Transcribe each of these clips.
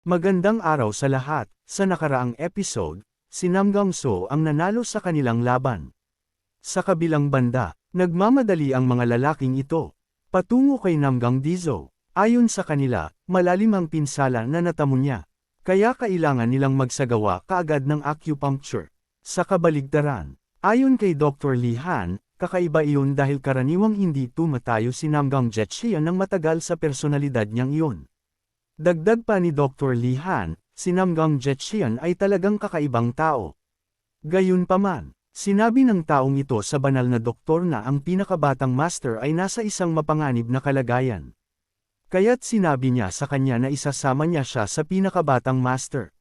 Magandang araw sa lahat. Sa nakaraang episode, si Nam Gangso ang nanalo sa kanilang laban. Sa kabilang banda, nagmamadali ang mga lalaking ito patungo kay Nam Gangdizo. Ayon sa kanila, malalim ang pinsala na natamo niya. Kaya kailangan nilang magsagawa kaagad ng acupuncture. Sa kabaligtaran, ayon kay Dr. Li Han, kakaiba iyon dahil karaniwang hindi tumatayo si Nam Gangjetsia ng matagal sa personalidad niyang iyon. Dagdag pa ni Dr. Li Han, si Nam Gangjetsia ay talagang kakaibang tao. Gayunpaman, sinabi ng taong ito sa banal na doktor na ang pinakabatang master ay nasa isang mapanganib na kalagayan. Kaya't sinabi niya sa kanya na isasama niya siya sa pinakabatang master.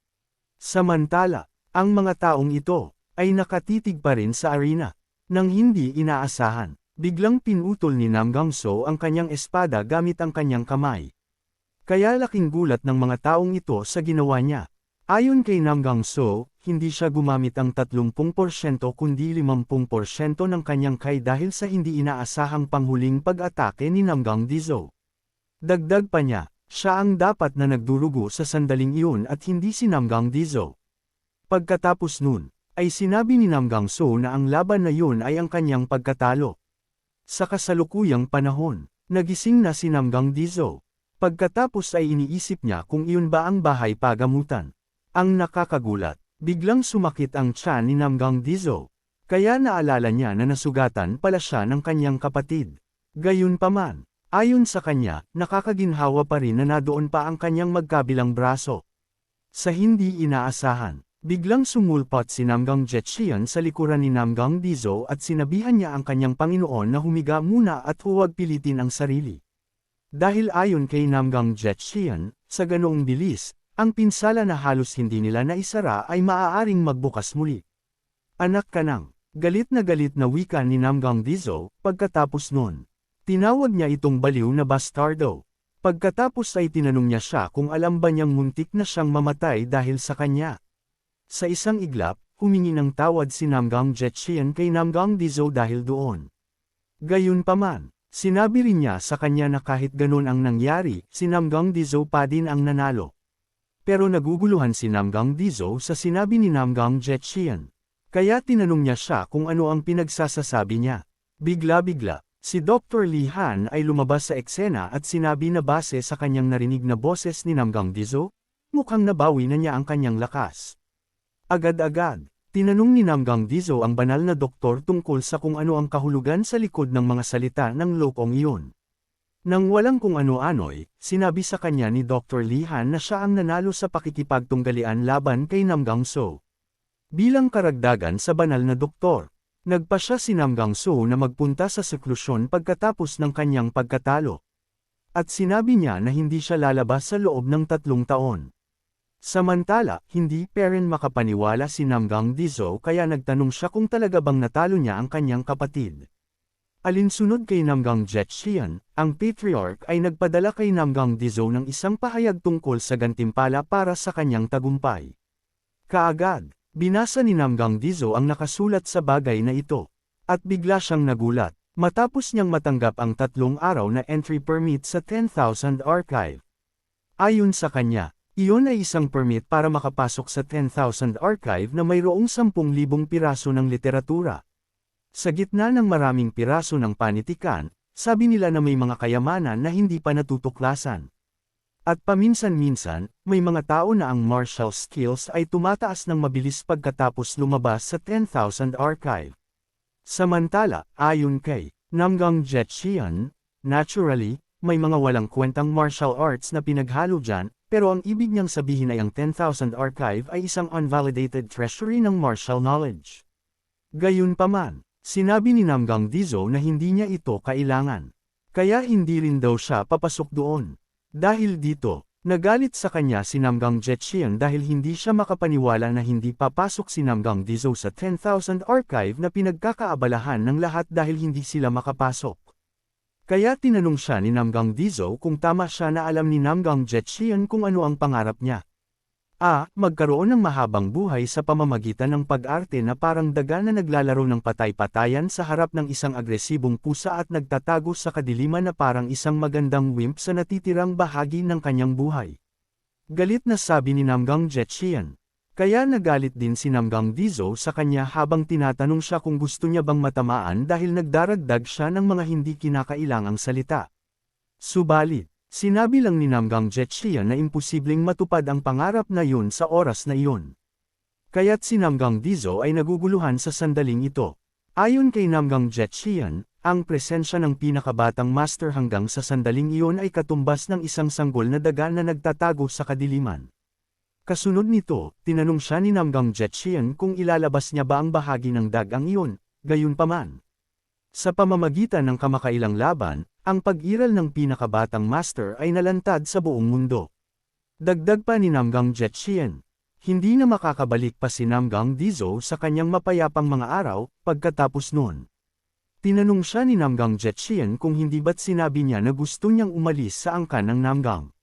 Samantala, ang mga taong ito ay nakatitig pa rin sa arena. Nang hindi inaasahan, biglang pinutol ni Nam Gangso ang kanyang espada gamit ang kanyang kamay. Kaya laking gulat ng mga taong ito sa ginawa niya. Ayon kay Nam Gangso, hindi siya gumamit ang 30% kundi 50% ng kanyang kai dahil sa hindi inaasahang panghuling pag-atake ni Nam Gangdizo. Dagdag pa niya, siya ang dapat na nagdurugo sa sandaling iyon at hindi si Nam Gangdizo. Pagkatapos nun, ay sinabi ni Nam Gangso na ang laban na yun ay ang kanyang pagkatalo. Sa kasalukuyang panahon, nagising na si Nam Gangdizo. Pagkatapos ay iniisip niya kung iyon ba ang bahay pagamutan. Ang nakakagulat, biglang sumakit ang tiyan ni Nam Gangdizo. Kaya naalala niya na nasugatan pala siya ng kanyang kapatid. Gayunpaman, ayon sa kanya, nakakaginhawa pa rin na nadoon pa ang kanyang magkabilang braso. Sa hindi inaasahan, biglang sumulpot si Nam Gangjetsia sa likuran ni Nam Gangdizo at sinabihan niya ang kanyang Panginoon na humiga muna at huwag pilitin ang sarili. Dahil ayon kay Nam Gangjetsia, sa ganoong bilis, ang pinsala na halos hindi nila naisara ay maaaring magbukas muli. Anak ka nang, galit na wika ni Nam Gangdizo, pagkatapos nun. Tinawag niya itong baliw na bastardo. Pagkatapos ay tinanong niya siya kung alam ba niyang muntik na siyang mamatay dahil sa kanya. Sa isang iglap, humingi ng tawad si Nam Gangjetsia kay Nam Gangdizo dahil doon. Gayunpaman, sinabi rin niya sa kanya na kahit ganun ang nangyari, si Nam Gangdizo pa din ang nanalo. Pero naguguluhan si Nam Gangdizo sa sinabi ni Nam Gangjetsia. Kaya tinanong niya siya kung ano ang pinagsasasabi niya. Bigla-bigla, si Dr. Li Han ay lumabas sa eksena at sinabi na base sa kanyang narinig na boses ni Nam Gangdizo, mukhang nabawi na niya ang kanyang lakas. Agad-agad, tinanong ni Nam Gangdizo ang banal na doktor tungkol sa kung ano ang kahulugan sa likod ng mga salita ng lokong iyon. Nang walang kung ano-ano'y, sinabi sa kanya ni Dr. Li Han na siya ang nanalo sa pakikipagtunggalian laban kay Nam Gangso. Bilang karagdagan sa banal na doktor, nagpasya si Nam Gangso na magpunta sa seklusyon pagkatapos ng kanyang pagkatalo. At sinabi niya na hindi siya lalabas sa loob ng 3 taon. Samantala, hindi pa rin makapaniwala si Nam Gangdizo kaya nagtanong siya kung talaga bang natalo niya ang kanyang kapatid. Alinsunod kay Nam Gangjetsia, ang patriarch ay nagpadala kay Nam Gangdizo ng isang pahayag tungkol sa gantimpala para sa kanyang tagumpay. Kaagad, binasa ni Nam Gangdizo ang nakasulat sa bagay na ito. At bigla siyang nagulat, matapos niyang matanggap ang 3 araw na entry permit sa 10,000 archive. Ayon sa kanya, iyon ay isang permit para makapasok sa 10,000 archive na mayroong 10,000 piraso ng literatura. Sa gitna ng maraming piraso ng panitikan, sabi nila na may mga kayamanan na hindi pa natutuklasan. At paminsan-minsan, may mga tao na ang martial skills ay tumataas ng mabilis pagkatapos lumabas sa 10,000 archive. Samantala, ayon kay Nam Gangjetsia, naturally, may mga walang kwentang martial arts na pinaghalo dyan, pero ang ibig niyang sabihin ay ang 10,000 archive ay isang unvalidated treasury ng martial knowledge. Gayunpaman, sinabi ni Nam Gangdizo na hindi niya ito kailangan. Kaya hindi rin daw siya papasok doon. Dahil dito, nagalit sa kanya si Nam Gangjetsia dahil hindi siya makapaniwala na hindi papasok si Nam Gangdizo sa 10,000 archive na pinagkakaabalahan ng lahat dahil hindi sila makapasok. Kaya tinanong siya ni Nam Gangdizo kung tama siya na alam ni Nam Gangjetsia kung ano ang pangarap niya. Magkaroon ng mahabang buhay sa pamamagitan ng pag-arte na parang daga na naglalaro ng patay-patayan sa harap ng isang agresibong pusa at nagtatago sa kadiliman na parang isang magandang wimp sa natitirang bahagi ng kanyang buhay. Galit na sabi ni Namgang Jetchian. Kaya nagalit din si Namgang Dizo sa kanya habang tinatanong siya kung gusto niya bang matamaan dahil nagdaragdag siya ng mga hindi kinakailangang salita. Subalit, sinabi lang ni Namgang Jetchian na imposibleng matupad ang pangarap na yun sa oras na iyon. Kaya't si Namgang Dizo ay naguguluhan sa sandaling ito. Ayon kay Namgang Jetchian, ang presensya ng pinakabatang master hanggang sa sandaling iyon ay katumbas ng isang sanggol na daga na nagtatago sa kadiliman. Kasunod nito, tinanong siya ni Namgang Jetchian kung ilalabas niya ba ang bahagi ng dagang iyon, gayunpaman. Sa pamamagitan ng kamakailang laban, ang pag-iral ng pinakabatang master ay nalantad sa buong mundo. Dagdag pa ni Namgang Jetchian, hindi na makakabalik pa si Namgang Dizo sa kanyang mapayapang mga araw, pagkatapos noon. Tinanong siya ni Namgang Jetchian kung hindi ba't sinabi niya na gusto niyang umalis sa angkan ng Namgang.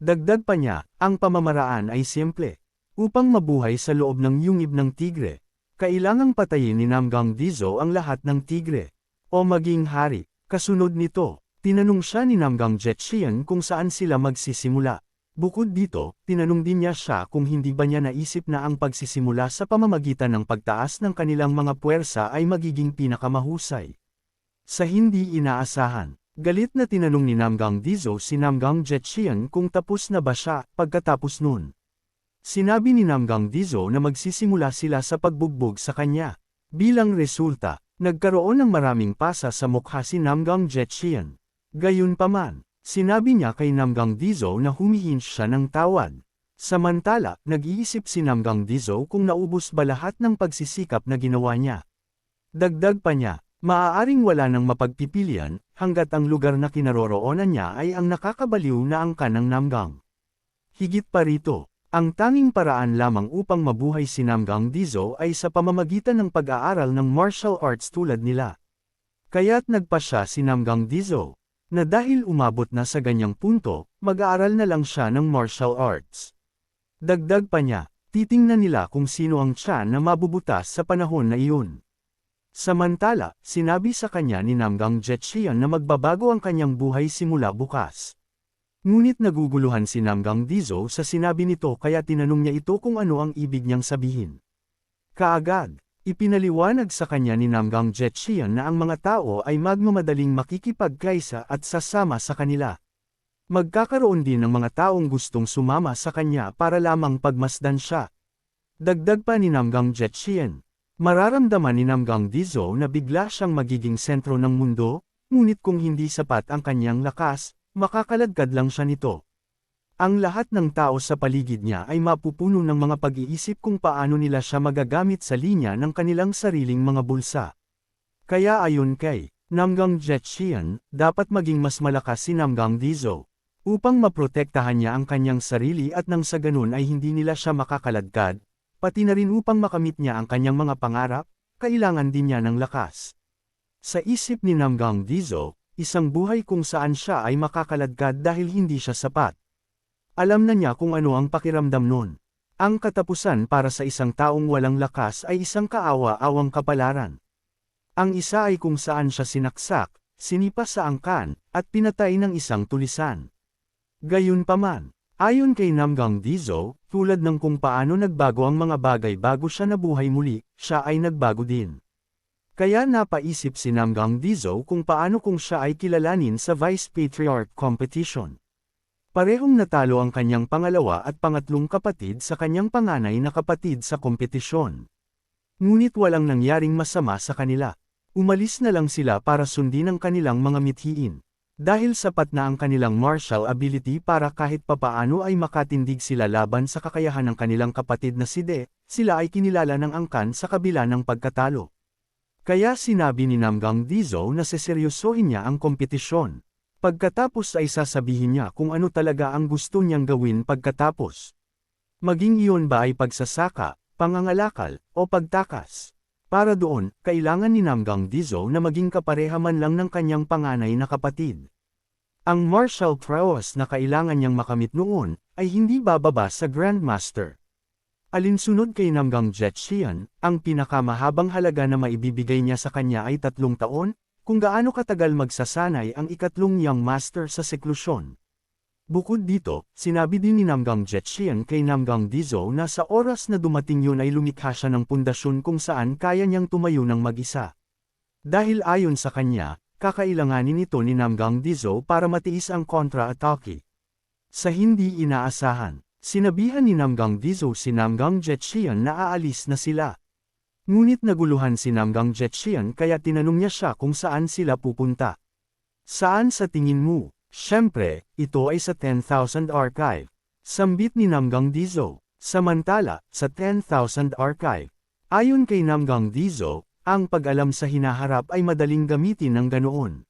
Dagdag pa niya, ang pamamaraan ay simple. Upang mabuhay sa loob ng yungib ng tigre, kailangang patayin ni Namgang Dizo ang lahat ng tigre. O maging hari. Kasunod nito, tinanong siya ni Namgang Jetchian kung saan sila magsisimula. Bukod dito, tinanong din niya siya kung hindi ba niya naisip na ang pagsisimula sa pamamagitan ng pagtaas ng kanilang mga puwersa ay magiging pinakamahusay. Sa hindi inaasahan, galit na tinanong ni Namgang Dizo si Namgang Jetchian kung tapos na ba siya pagkatapos nun. Sinabi ni Namgang Dizo na magsisimula sila sa pagbugbog sa kanya. Bilang resulta, nagkaroon ng maraming pasa sa mukha si Namgang Jetchian. Gayunpaman, sinabi niya kay Namgang Dizo na humihingi siya ng tawad. Samantala, nag-iisip si Namgang Dizo kung naubos ba lahat ng pagsisikap na ginawa niya. Dagdag pa niya, maaaring wala nang mapagpipilian, hanggat ang lugar na kinaroroonan niya ay ang nakakabaliw na angkan ng Namgang. Higit pa rito, ang tanging paraan lamang upang mabuhay si Namgang Dizo ay sa pamamagitan ng pag-aaral ng martial arts tulad nila. Kaya't nagpa siya si Namgang Dizo, na dahil umabot na sa ganyang punto, mag-aaral na lang siya ng martial arts. Dagdag pa niya, titingnan nila kung sino ang tiyan na mabubutas sa panahon na iyon. Samantala, sinabi sa kanya ni Namgang Jetchian na magbabago ang kanyang buhay simula bukas. Ngunit naguguluhan si Namgang Dizo sa sinabi nito kaya tinanong niya ito kung ano ang ibig niyang sabihin. Kaagad, ipinaliwanag sa kanya ni Namgang Jetchian na ang mga tao ay magmamadaling makikipagkaisa at sasama sa kanila. Magkakaroon din ng mga taong gustong sumama sa kanya para lamang pagmasdan siya. Dagdag pa ni Namgang Jetchian, mararamdaman ni Namgang Dizo na bigla siyang magiging sentro ng mundo, ngunit kung hindi sapat ang kanyang lakas, makakaladkad lang siya nito. Ang lahat ng tao sa paligid niya ay mapupuno ng mga pag-iisip kung paano nila siya magagamit sa linya ng kanilang sariling mga bulsa. Kaya ayon kay Namgang Jetchian, dapat maging mas malakas si Namgang Dizo. Upang maprotektahan niya ang kanyang sarili at nang sa ganun ay hindi nila siya makakaladkad, pati na rin upang makamit niya ang kanyang mga pangarap, kailangan din niya ng lakas. Sa isip ni Namgang Dizo, isang buhay kung saan siya ay makakaladkad dahil hindi siya sapat. Alam na niya kung ano ang pakiramdam nun. Ang katapusan para sa isang taong walang lakas ay isang kaawa-awang kapalaran. Ang isa ay kung saan siya sinaksak, sinipa sa angkan, at pinatay ng isang tulisan. Gayunpaman, ayon kay Namgang Dizo, tulad ng kung paano nagbago ang mga bagay bago siya nabuhay muli, siya ay nagbago din. Kaya napaisip si Namgang Dizo kung paano kung siya ay kilalanin sa Vice Patriarch Competition. Parehong natalo ang kanyang pangalawa at pangatlong kapatid sa kanyang panganay na kapatid sa kompetisyon. Ngunit walang nangyaring masama sa kanila. Umalis na lang sila para sundin ang kanilang mga mithiin. Dahil sapat na ang kanilang martial ability para kahit papaano ay makatindig sila laban sa kakayahan ng kanilang kapatid na si De, sila ay kinilala ng angkan sa kabila ng pagkatalo. Kaya sinabi ni Namgang Dizo na seseryosohin niya ang kompetisyon. Pagkatapos ay sasabihin niya kung ano talaga ang gusto niyang gawin pagkatapos. Maging iyon ba ay pagsasaka, pangangalakal, o pagtakas. Para doon, kailangan ni Namgang Dizo na maging kapareha man lang ng kanyang panganay na kapatid. Ang martial prowess na kailangan niyang makamit noon, ay hindi bababa sa Grandmaster. Alinsunod kay Namgang Jetchian, ang pinakamahabang halaga na maibibigay niya sa kanya ay 3 taon, kung gaano katagal magsasanay ang ikatlong Young Master sa seklusyon. Bukod dito, sinabi din ni Namgang Jetchian kay Namgang Dizo na sa oras na dumating yun ay lumikha siya ng pundasyon kung saan kaya niyang tumayo ng mag-isa. Dahil ayon sa kanya, kakailanganin ito ni Namgang Dizo para matiis ang kontra-atake. Sa hindi inaasahan, sinabihan ni Namgang Dizo si Namgang Jetchian na aalis na sila. Ngunit naguluhan si Namgang Jetchian kaya tinanong niya siya kung saan sila pupunta. Saan sa tingin mo? Siyempre, ito ay sa 10,000 Archive. Sambit ni Namgang Dizo. Samantala, sa 10,000 Archive. Ayon kay Namgang Dizo, ang pag-alam sa hinaharap ay madaling gamitin ng ganoon.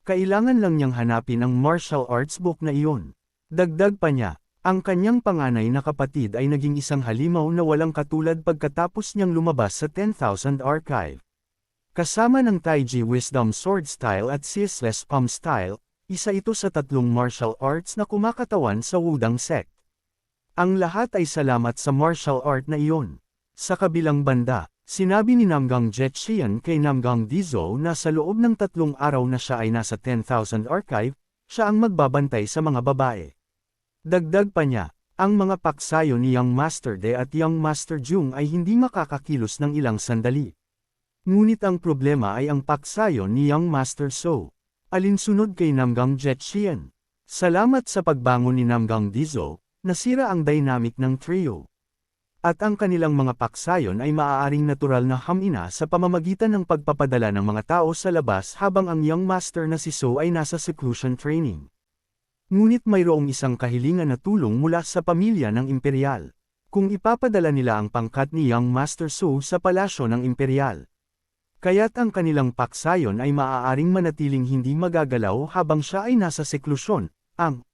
Kailangan lang niyang hanapin ang martial arts book na iyon. Dagdag pa niya, ang kanyang panganay na kapatid ay naging isang halimaw na walang katulad pagkatapos niyang lumabas sa 10,000 Archive. Kasama ng Taiji Wisdom Sword Style at Ceaseless Palm Style, isa ito sa 3 martial arts na kumakatawan sa Wudang sect. Ang lahat ay salamat sa martial art na iyon. Sa kabilang banda, sinabi ni Namgang Jetchian kay Namgang Dizo na sa loob ng 3 araw na siya ay nasa 10,000 Archive, siya ang magbabantay sa mga babae. Dagdag pa niya, ang mga paksayo ni Young Master De at Young Master Jung ay hindi makakakilos ng ilang sandali. Ngunit ang problema ay ang paksayo ni Young Master So. Alinsunod kay Namgang Jetchian. Salamat sa pagbangon ni Namgang Dizo, nasira ang dynamic ng trio. At ang kanilang mga paksayon ay maaaring natural na hamina sa pamamagitan ng pagpapadala ng mga tao sa labas habang ang Young Master na si So ay nasa seclusion training. Ngunit mayroong isang kahilingan na tulong mula sa pamilya ng Imperial. Kung ipapadala nila ang pangkat ni Young Master So sa palasyo ng Imperial. Kaya't ang kanilang paksayon ay maaaring manatiling hindi magagalaw habang siya ay nasa seklusyon. Ang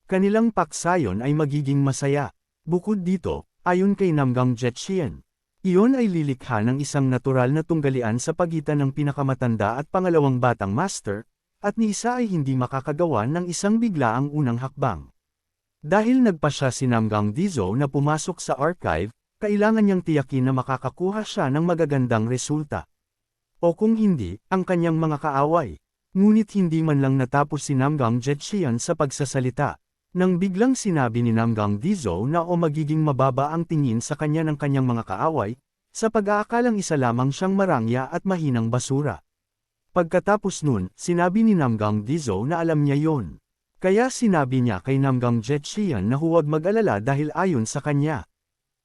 kanilang paksayon ay magiging masaya. Bukod dito, ayon kay Namgang Jetchian, iyon ay lilikha ng isang natural na tunggalian sa pagitan ng pinakamatanda at pangalawang batang master, at ni isa ay hindi makakagawa ng isang biglaang unang hakbang. Dahil nagpasya si Namgang Dizo na pumasok sa archive, kailangan niyang tiyakin na makakakuha siya ng magagandang resulta. O kung hindi, ang kanyang mga kaaway. Ngunit hindi man lang natapos si Namgang Jetchian sa pagsasalita, nang biglang sinabi ni Namgang Dizo na magiging mababa ang tingin sa kanya ng kanyang mga kaaway, sa pag-aakalang isa lamang siyang marangya at mahinang basura. Pagkatapos nun, sinabi ni Namgang Dizo na alam niya yon. Kaya sinabi niya kay Namgang Jetchian na huwag mag-alala dahil ayon sa kanya.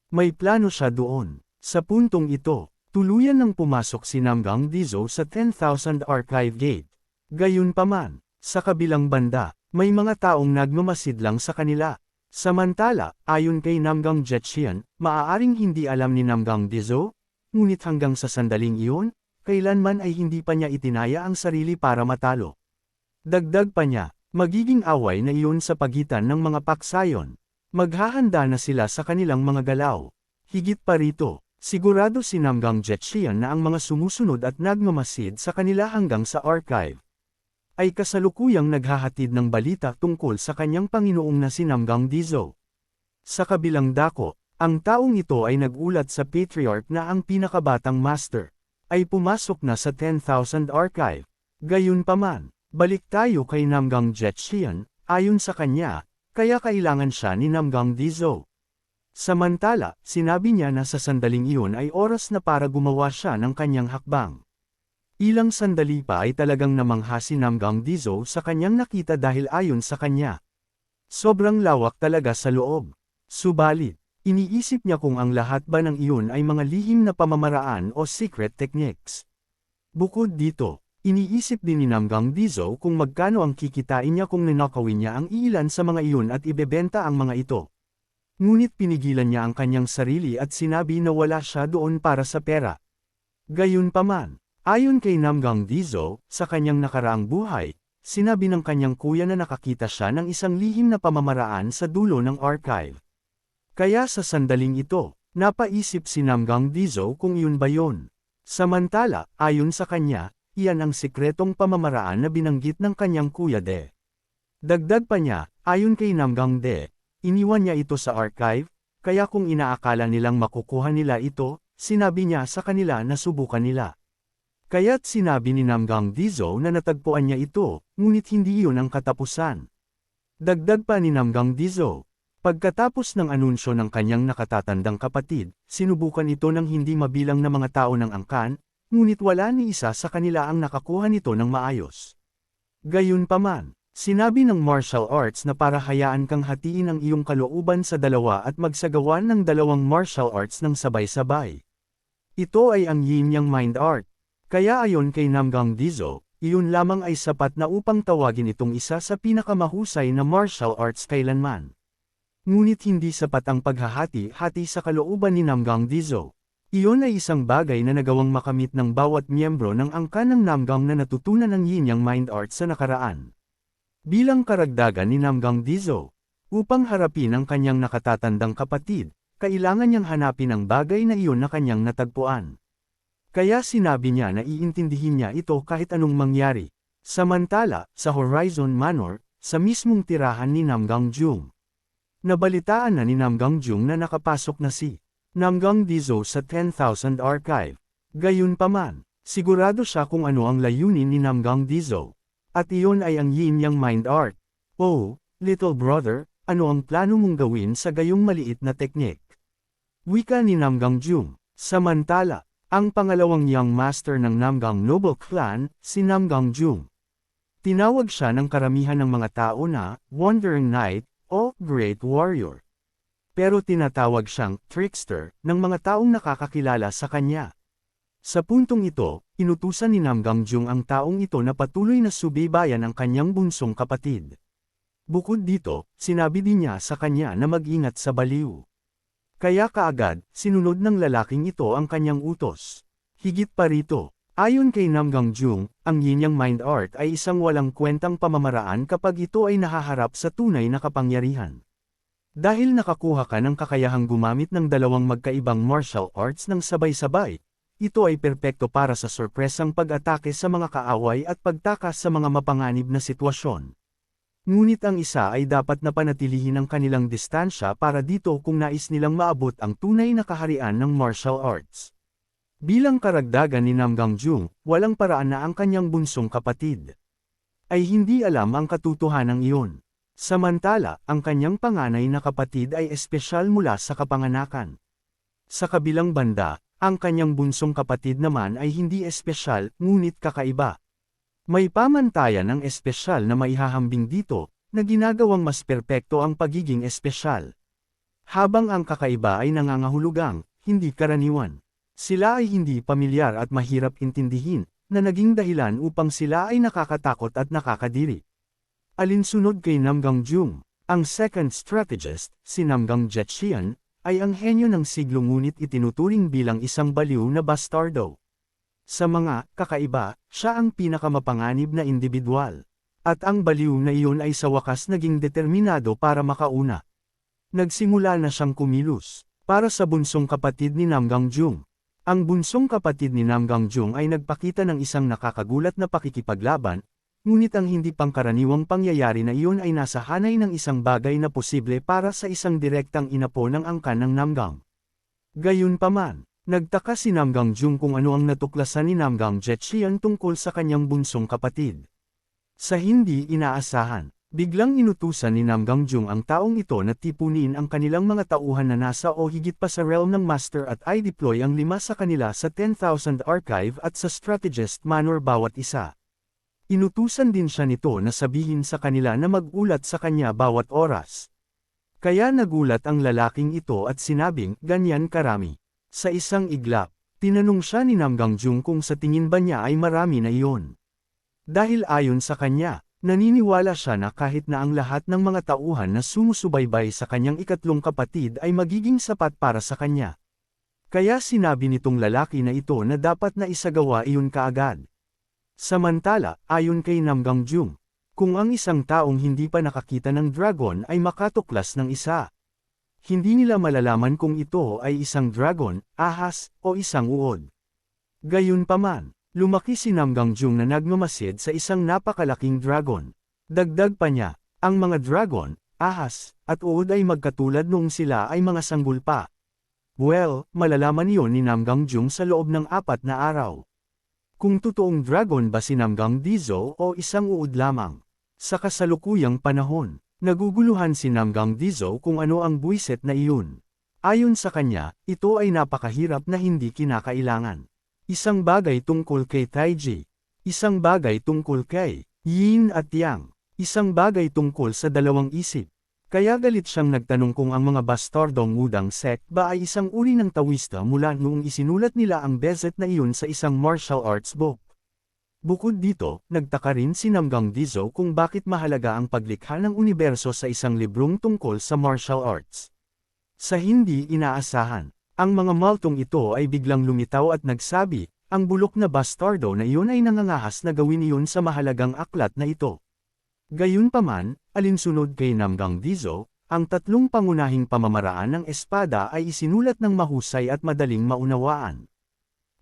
May plano siya doon. Sa puntong ito, tuluyan nang pumasok si Namgang Dizo sa 10,000 Archive Gate. Gayunpaman, sa kabilang banda, may mga taong nagmamasid lang sa kanila. Samantala, ayon kay Namgang Jetchian, maaaring hindi alam ni Namgang Dizo, ngunit hanggang sa sandaling iyon, kailanman ay hindi pa niya itinaya ang sarili para matalo. Dagdag pa niya, magiging away na iyon sa pagitan ng mga paksayon. Maghahanda na sila sa kanilang mga galaw. Higit pa rito, sigurado si Namgang Jetchian na ang mga sumusunod at nagmamasid sa kanila hanggang sa archive ay kasalukuyang naghahatid ng balita tungkol sa kanyang Panginoong na si Namgang Dizo. Sa kabilang dako, ang taong ito ay nagulat sa Patriarch na ang pinakabatang master ay pumasok na sa 10,000 Archive. Gayunpaman, balik tayo kay Namgang Jetchian, ayon sa kanya, kaya kailangan siya ni Namgang Dizo. Samantala, sinabi niya na sa sandaling iyon ay oras na para gumawa siya ng kanyang hakbang. Ilang sandali pa ay talagang namangha si Namgang Dizo sa kanyang nakita dahil ayon sa kanya. Sobrang lawak talaga sa loob. Subalit, iniisip niya kung ang lahat ba ng iyon ay mga lihim na pamamaraan o secret techniques. Bukod dito, iniisip din ni Namgang Dizo kung magkano ang kikitain niya kung ninakawin niya ang ilan sa mga iyon at ibebenta ang mga ito. Ngunit pinigilan niya ang kanyang sarili at sinabi na wala siya doon para sa pera. Gayunpaman, ayon kay Namgang Dizo, sa kanyang nakaraang buhay, sinabi ng kanyang kuya na nakakita siya ng isang lihim na pamamaraan sa dulo ng archive. Kaya sa sandaling ito, napaisip si Namgang Dizo kung iyon ba yon. Samantala, ayon sa kanya, iyan ang sikretong pamamaraan na binanggit ng kanyang kuya De. Dagdag pa niya, ayon kay Namgang De, iniwan niya ito sa archive, kaya kung inaakala nilang makukuha nila ito, sinabi niya sa kanila na subukan nila. Kaya't sinabi ni Namgang Dizo na natagpuan niya ito, ngunit hindi iyon ang katapusan. Dagdag pa ni Namgang Dizo. Pagkatapos ng anunsyo ng kanyang nakatatandang kapatid, sinubukan ito ng hindi mabilang na mga tao ng angkan, ngunit wala ni isa sa kanila ang nakakuha nito ng maayos. Gayunpaman, sinabi ng martial arts na para hayaan kang hatiin ang iyong kalooban sa dalawa at magsagawa ng dalawang martial arts ng sabay-sabay. Ito ay ang yin-yang mind art. Kaya ayon kay Namgang Dizo, iyon lamang ay sapat na upang tawagin itong isa sa pinakamahusay na martial arts kailanman. Ngunit hindi sapat ang paghahati-hati sa kalooban ni Namgang Dizo. Iyon ay isang bagay na nagawang makamit ng bawat miyembro ng angkan ng Namgang na natutunan ng yin-yang mind art sa nakaraan. Bilang karagdagan ni Namgang Dizo, upang harapin ang kanyang nakatatandang kapatid, kailangan niyang hanapin ang bagay na iyon na kanyang natagpuan. Kaya sinabi niya na iintindihin niya ito kahit anong mangyari. Samantala, sa Horizon Manor, sa mismong tirahan ni Namgang Jung. Nabalitaan na ni Namgang Jung na nakapasok na si Namgang Dizo sa 10,000 Archive. Gayunpaman, sigurado siya kung ano ang layunin ni Namgang Dizo. At iyon ay ang yin-yang mind art. Oh, little brother, ano ang plano mong gawin sa gayong maliit na teknik? Wika ni Namgang Jung. Samantala, ang pangalawang young master ng Namgang Noble Clan, si Namgang Jung. Tinawag siya ng karamihan ng mga tao na Wandering Knight o Great Warrior. Pero tinatawag siyang trickster ng mga taong nakakakilala sa kanya. Sa puntong ito, inutusan ni Namgang Jung ang taong ito na patuloy na subaybayan ang kanyang bunsong kapatid. Bukod dito, sinabi din niya sa kanya na mag-ingat sa baliw. Kaya kaagad, sinunod ng lalaking ito ang kanyang utos. Higit pa rito, ayon kay Namgang Jung, ang yin-yang mind art ay isang walang kwentang pamamaraan kapag ito ay nahaharap sa tunay na kapangyarihan. Dahil nakakuha ka ng kakayahang gumamit ng dalawang magkaibang martial arts ng sabay-sabay, ito ay perpekto para sa sorpresang pag-atake sa mga kaaway at pagtakas sa mga mapanganib na sitwasyon. Ngunit ang isa ay dapat na panatilihin ang kanilang distansya para dito kung nais nilang maabot ang tunay na kaharian ng martial arts. Bilang karagdagan ni Namgang Jung, walang paraan na ang kanyang bunsong kapatid ay hindi alam ang katotohanan iyon. Samantala, ang kanyang panganay na kapatid ay espesyal mula sa kapanganakan. Sa kabilang banda, ang kanyang bunsong kapatid naman ay hindi espesyal, ngunit kakaiba. May pamantayan ng espesyal na maihahambing dito, na ginagawang mas perpekto ang pagiging espesyal. Habang ang kakaiba ay nangangahulugang, hindi karaniwan. Sila ay hindi pamilyar at mahirap intindihin, na naging dahilan upang sila ay nakakatakot at nakakadiri. Alinsunod kay Namgang Jung, ang second strategist, si Namgang Jetchian, ay ang henyo ng siglo ngunit itinuturing bilang isang baliw na bastardo. Sa mga kakaiba, siya ang pinakamapanganib na individual. At ang baliw na iyon ay sa wakas naging determinado para makauna. Nagsimula na siyang kumilos, para sa bunsong kapatid ni Namgang Jung. Ang bunsong kapatid ni Namgang Jung ay nagpakita ng isang nakakagulat na pakikipaglaban, ngunit ang hindi pangkaraniwang pangyayari na iyon ay nasa hanay ng isang bagay na posible para sa isang direktang inapo ng angkan ng Namgang. Gayunpaman, nagtaka si Namgang Jung kung ano ang natuklasan ni Namgang Jetchian tungkol sa kanyang bunsong kapatid. Sa hindi inaasahan, biglang inutusan ni Namgang Jung ang taong ito na tipunin ang kanilang mga tauhan na nasa o higit pa sa realm ng master at i-deploy ang 5 sa kanila sa 10,000 Archive at sa Strategist Manor bawat isa. Inutusan din siya nito na sabihin sa kanila na mag-ulat sa kanya bawat oras. Kaya nagulat ang lalaking ito at sinabing, ganyan karami. Sa isang iglap, tinanong siya ni Namgang Jung kung sa tingin ba niya ay marami na iyon. Dahil ayon sa kanya, naniniwala siya na kahit na ang lahat ng mga tauhan na sumusubaybay sa kanyang ikatlong kapatid ay magiging sapat para sa kanya. Kaya sinabi nitong lalaki na ito na dapat na isagawa iyon kaagad. Samantala, ayon kay Namgang Jung, kung ang isang taong hindi pa nakakita ng dragon ay makatuklas ng isa, hindi nila malalaman kung ito ay isang dragon, ahas, o isang uod. Gayunpaman, lumaki si Namgang Jung na nagmamasid sa isang napakalaking dragon. Dagdag pa niya, ang mga dragon, ahas, at uod ay magkatulad noong sila ay mga sanggol pa. Well, malalaman iyon ni Namgang Jung sa loob ng 4 na araw. Kung totoong dragon ba si Namgang Dizo o isang uod lamang. Sa kasalukuyang panahon, Naguguluhan si Namgang Dizo kung ano ang buwiset na iyon. Ayon sa kanya, ito ay napakahirap na hindi kinakailangan. Isang bagay tungkol kay Taiji. Isang bagay tungkol kay Yin at Yang. Isang bagay tungkol sa dalawang isip. Kaya galit siyang nagtanong kung ang mga bastardong Wudang sect ba ay isang uri ng Taoista mula noong isinulat nila ang bezet na iyon sa isang martial arts book. Bukod dito, nagtaka rin si Namgang Dizo kung bakit mahalaga ang paglikha ng universo sa isang librong tungkol sa martial arts. Sa hindi inaasahan, ang mga maltong ito ay biglang lumitaw at nagsabi, ang bulok na bastardo na iyon ay nangangahas na gawin iyon sa mahalagang aklat na ito. Gayunpaman, alinsunod kay Namgang Dizo, ang tatlong pangunahing pamamaraan ng espada ay isinulat ng mahusay at madaling maunawaan.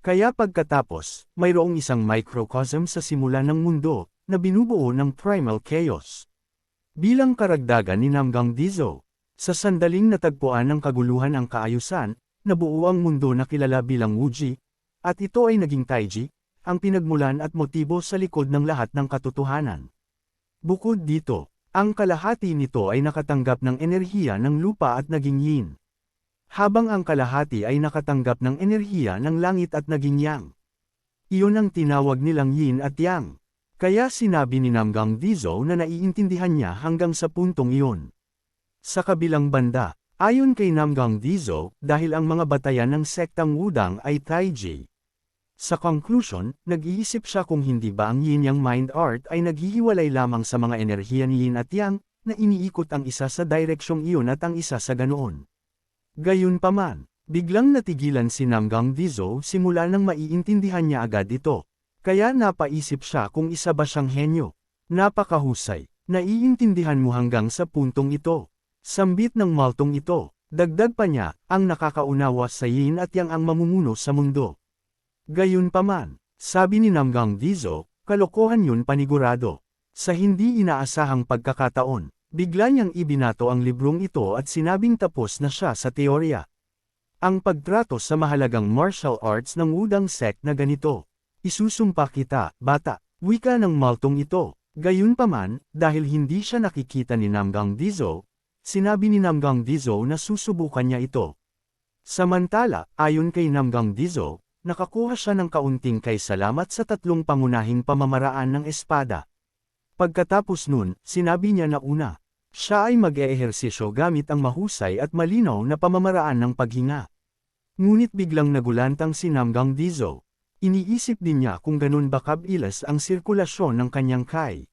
Kaya pagkatapos, mayroong isang microcosm sa simula ng mundo, na binubuo ng primal chaos. Bilang karagdagan ni Namgang Dizo, sa sandaling natagpuan ng kaguluhan ang kaayusan, nabuo ang mundo na kilala bilang Wuji, at ito ay naging Taiji, ang pinagmulan at motibo sa likod ng lahat ng katotohanan. Bukod dito, ang kalahati nito ay nakatanggap ng enerhiya ng lupa at naging yin. Habang ang kalahati ay nakatanggap ng enerhiya ng langit at naging yang. Iyon ang tinawag nilang yin at yang. Kaya sinabi ni Namgang Dizo na naiintindihan niya hanggang sa puntong iyon. Sa kabilang banda, ayon kay Namgang Dizo, dahil ang mga batayan ng sektang Wudang ay Taiji. Sa conclusion, nag-iisip siya kung hindi ba ang yin-yang mind art ay naghihiwalay lamang sa mga enerhiya ni yin at yang, na iniikot ang isa sa direksyong iyon at ang isa sa ganoon. Gayunpaman, biglang natigilan si Namgang Dizo simula nang maiintindihan niya agad ito. Kaya napaisip siya kung isa ba siyang henyo. Napakahusay, naiintindihan mo hanggang sa puntong ito. Sambit ng maltong ito, dagdag pa niya, ang nakakaunawa sa yin at yang ang mamumuno sa mundo. Gayunpaman, sabi ni Namgang Dizo, kalokohan yun panigurado. Sa hindi inaasahang pagkakataon, bigla niyang ibinato ang librong ito at sinabing tapos na siya sa teorya. Ang pagtrato sa mahalagang martial arts ng Wudang sect na ganito. Isusumpa kita, bata, wika ng maltong ito. Gayunpaman, dahil hindi siya nakikita ni Namgang Dizo, sinabi ni Namgang Dizo na susubukan niya ito. Samantala, ayon kay Namgang Dizo, nakakuha siya ng kaunting kay salamat sa tatlong pangunahing pamamaraan ng espada. Pagkatapos nun, sinabi niya na una, siya ay mag-eehersisyo gamit ang mahusay at malinaw na pamamaraan ng paghinga. Ngunit biglang nagulantang si Namgang Dizo. Iniisip din niya kung ganun ba kabilis ang sirkulasyon ng kanyang kai.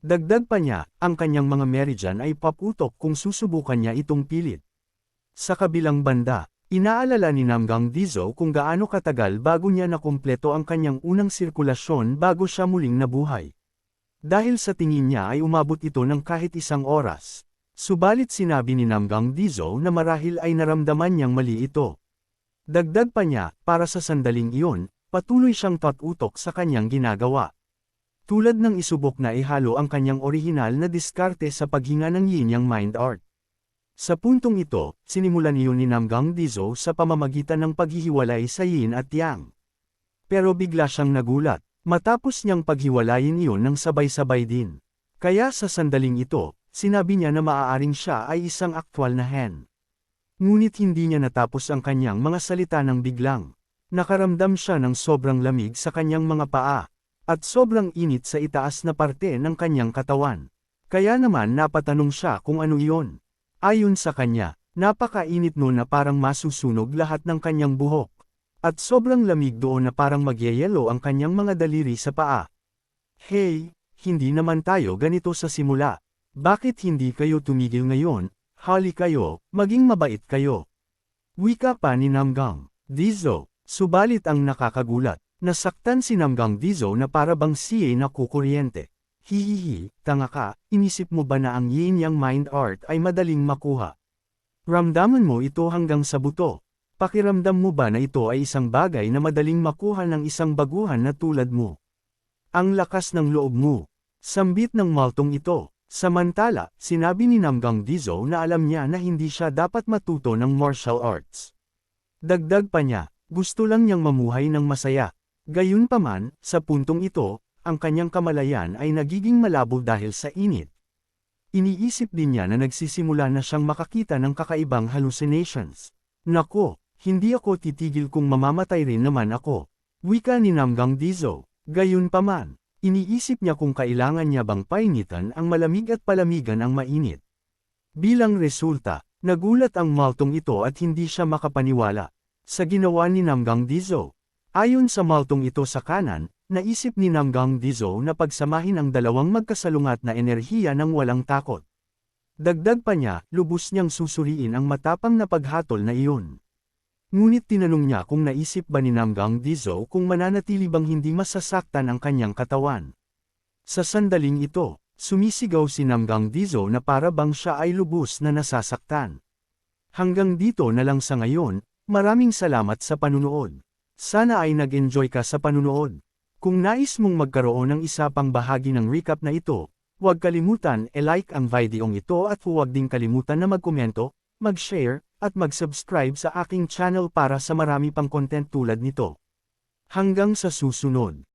Dagdag pa niya, ang kanyang mga meridian ay paputok kung susubukan niya itong pilit. Sa kabilang banda, inaalala ni Namgang Dizo kung gaano katagal bago niya nakumpleto ang kanyang unang sirkulasyon bago siya muling nabuhay. Dahil sa tingin niya ay umabot ito ng kahit 1 oras. Subalit sinabi ni Namgang Dizo na marahil ay naramdaman niyang mali ito. Dagdag pa niya, para sa sandaling iyon, patuloy siyang tatutok sa kanyang ginagawa. Tulad ng isubok na ihalo ang kanyang orihinal na diskarte sa paghinga ng yin-yang mind art. Sa puntong ito, sinimulan iyon ni Namgang Dizo sa pamamagitan ng paghihiwalay sa yin at yang. Pero bigla siyang nagulat, matapos niyang paghiwalayin iyon ng sabay-sabay din. Kaya sa sandaling ito, sinabi niya na maaaring siya ay isang aktwal na hen. Ngunit hindi niya natapos ang kanyang mga salita ng biglang. Nakaramdam siya ng sobrang lamig sa kanyang mga paa, at sobrang init sa itaas na parte ng kanyang katawan. Kaya naman napatanong siya kung ano iyon. Ayon sa kanya, napakainit noon na parang masusunog lahat ng kanyang buhok. At sobrang lamig doon na parang magyayelo ang kanyang mga daliri sa paa. Hey, hindi naman tayo ganito sa simula. Bakit hindi kayo tumigil ngayon? Hali kayo, maging mabait kayo. Wika pa ni Namgang Dizo. Subalit ang nakakagulat, nasaktan si Namgang Dizo na para bang siya na kukuryente. Hihihi, tanga ka, inisip mo ba na ang yin-yang mind art ay madaling makuha? Ramdaman mo ito hanggang sa buto. Pakiramdam mo ba na ito ay isang bagay na madaling makuha ng isang baguhan na tulad mo? Ang lakas ng loob mo. Sambit ng maltong ito. Samantala, sinabi ni Namgang Dizo na alam niya na hindi siya dapat matuto ng martial arts. Dagdag pa niya, gusto lang niyang mamuhay ng masaya. Gayunpaman, sa puntong ito, ang kanyang kamalayan ay nagiging malabo dahil sa init. Iniisip din niya na nagsisimula na siyang makakita ng kakaibang hallucinations. Nako, hindi ako titigil kung mamamatay rin naman ako. Wika ni Namgang Dizo. Gayunpaman, iniisip niya kung kailangan niya bang painitan ang malamig at palamigan ang mainit. Bilang resulta, nagulat ang maltong ito at hindi siya makapaniwala sa ginawa ni Namgang Dizo. Ayon sa maltong ito sa kanan, naisip ni Namgang Dizo na pagsamahin ang dalawang magkasalungat na enerhiya ng walang takot. Dagdag pa niya, lubos niyang susuriin ang matapang na paghatol na iyon. Ngunit tinanong niya kung naisip ba ni Namgang Dizo kung mananatili bang hindi masasaktan ang kanyang katawan. Sa sandaling ito, sumisigaw si Namgang Dizo na para bang siya ay lubos na nasasaktan. Hanggang dito na lang sa ngayon, maraming salamat sa panunood. Sana ay nag-enjoy ka sa panunood. Kung nais mong magkaroon ng isa pang bahagi ng recap na ito, huwag kalimutan i-like ang videong ito at huwag ding kalimutan na magkomento, mag-share, at mag-subscribe sa aking channel para sa marami pang content tulad nito. Hanggang sa susunod.